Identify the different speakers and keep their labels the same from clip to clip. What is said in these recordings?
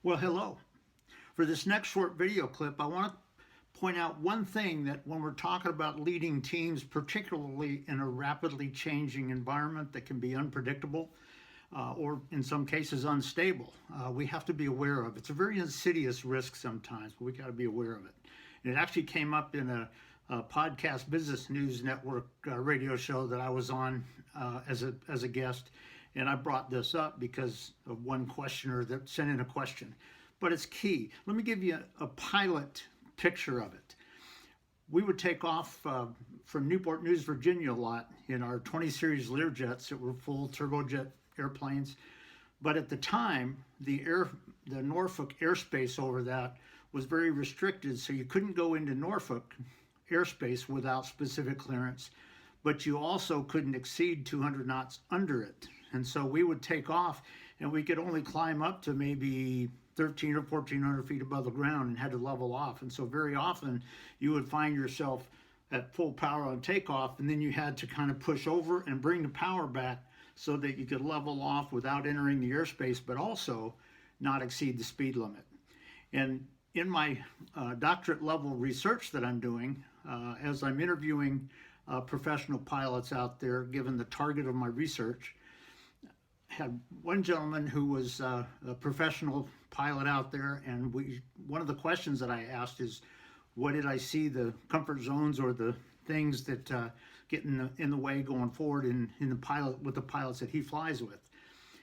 Speaker 1: Well, hello. For this next short video clip, I want to point out one thing that when we're talking about leading teams, particularly in a rapidly changing environment that can be unpredictable or in some cases unstable, we have to be aware of. It's a very insidious risk sometimes, but we got to be aware of it. And it actually came up in a podcast Business News Network radio show that I was on as a guest. And I brought this up because of one questioner that sent in a question. But it's key. Let me give you a pilot picture of it. We would take off from Newport News, Virginia a lot in our 20 series Learjets that were full turbojet airplanes. But at the time, the Norfolk airspace over that was very restricted, so you couldn't go into Norfolk airspace without specific clearance, but you also couldn't exceed 200 knots under it. And so we would take off and we could only climb up to maybe 13 or 1400 feet above the ground and had to level off. And so very often you would find yourself at full power on takeoff, and then you had to kind of push over and bring the power back so that you could level off without entering the airspace, but also not exceed the speed limit. And in my doctorate level research that I'm doing, as I'm interviewing professional pilots out there, given the target of my research, had one gentleman who was a professional pilot out there, and one of the questions that I asked is, what did I see the comfort zones or the things that get in the way going forward in the pilot with the pilots that he flies with?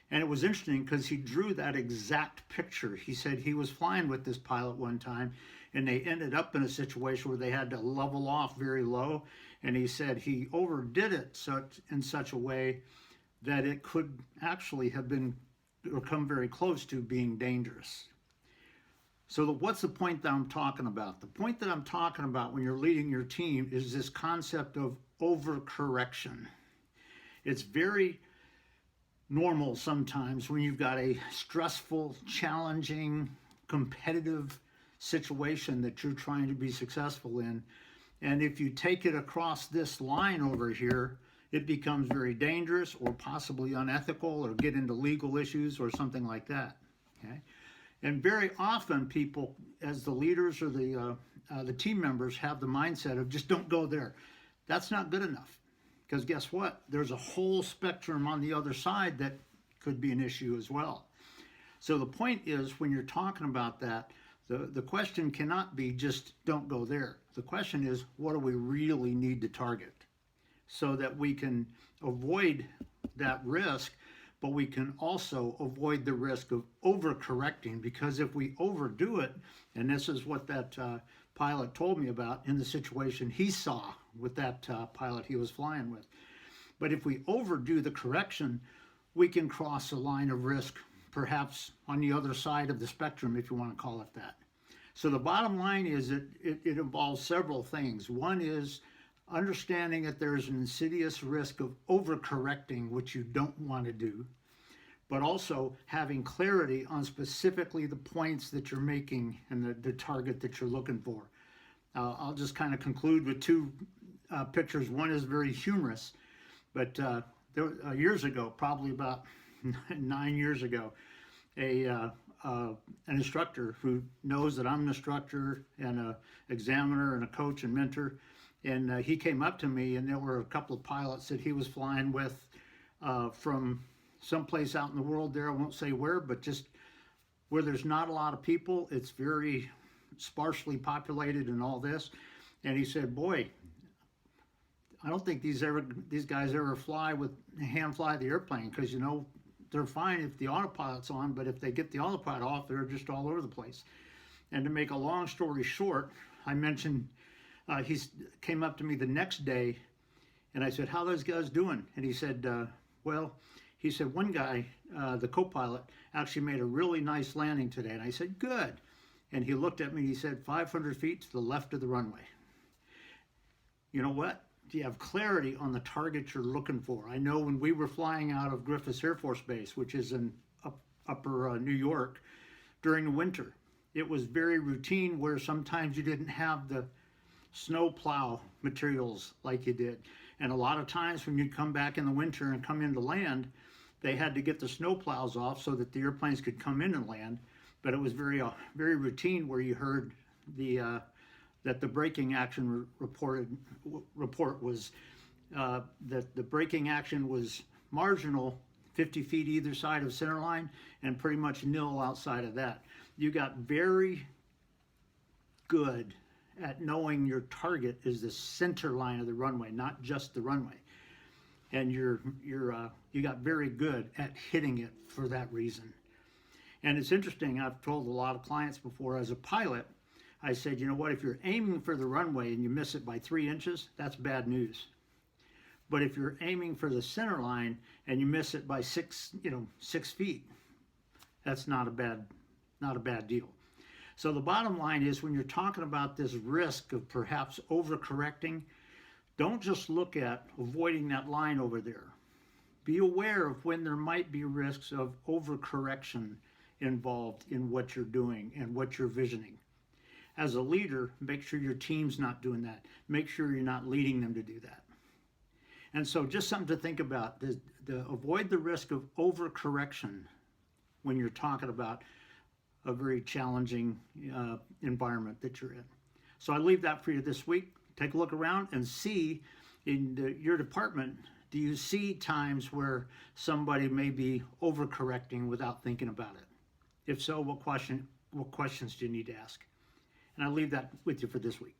Speaker 1: And it was interesting because he drew that exact picture. He said he was flying with this pilot one time, and they ended up in a situation where they had to level off very low. And he said he overdid it in such a way that it could actually have been or come very close to being dangerous. So what's the point that I'm talking about? The point that I'm talking about when you're leading your team is this concept of overcorrection. It's very normal sometimes when you've got a stressful, challenging, competitive situation that you're trying to be successful in. And if you take it across this line over here, it becomes very dangerous or possibly unethical or get into legal issues or something like that. Okay? And very often people, as the leaders or the team members, have the mindset of just don't go there. That's not good enough, because guess what? There's a whole spectrum on the other side that could be an issue as well. So the point is, when you're talking about that, the question cannot be just don't go there. The question is, what do we really need to target, so that we can avoid that risk, but we can also avoid the risk of overcorrecting, because if we overdo it, and this is what that pilot told me about in the situation he saw with that pilot he was flying with. But if we overdo the correction, we can cross a line of risk, perhaps on the other side of the spectrum, if you want to call it that. So the bottom line is it involves several things. One is understanding that there's an insidious risk of overcorrecting, which you don't want to do, but also having clarity on specifically the points that you're making and the target that you're looking for. I'll just kind of conclude with two pictures. One is very humorous, but years ago, probably about 9 years ago, an instructor who knows that I'm an instructor and an examiner and a coach and mentor, and he came up to me, and there were a couple of pilots that he was flying with from someplace out in the world there. I won't say where, but just where there's not a lot of people. It's very sparsely populated and all this. And he said, boy, I don't think these guys ever hand fly the airplane, because, you know, they're fine if the autopilot's on, but if they get the autopilot off, they're just all over the place. And to make a long story short, I mentioned he came up to me the next day, and I said, how are those guys doing? And he said, he said, one guy, the co-pilot, actually made a really nice landing today. And I said, good. And he looked at me and he said, 500 feet to the left of the runway. You know what? Do you have clarity on the target you're looking for? I know when we were flying out of Griffiths Air Force Base, which is in upper New York, during the winter, it was very routine where sometimes you didn't have the snow plow materials like you did. And a lot of times when you'd come back in the winter and come into land, they had to get the snow plows off so that the airplanes could come in and land. but it was very routine where you heard the that the braking action report was that the braking action was marginal, 50 feet either side of center line, and pretty much nil outside of that. You got very good at knowing your target is the center line of the runway, not just the runway. And you got very good at hitting it for that reason. And it's interesting, I've told a lot of clients before, as a pilot, I said, you know what, if you're aiming for the runway and you miss it by 3 inches, that's bad news. But if you're aiming for the center line and you miss it by 6 feet, that's not a bad deal. So the bottom line is, when you're talking about this risk of perhaps overcorrecting, don't just look at avoiding that line over there. Be aware of when there might be risks of overcorrection involved in what you're doing and what you're visioning. As a leader, make sure your team's not doing that. Make sure you're not leading them to do that. And so just something to think about, avoid the risk of overcorrection when you're talking about a very challenging environment that you're in. So I leave that for you this week. Take a look around and see in your department, do you see times where somebody may be overcorrecting without thinking about it? If so, what questions do you need to ask? And I'll leave that with you for this week.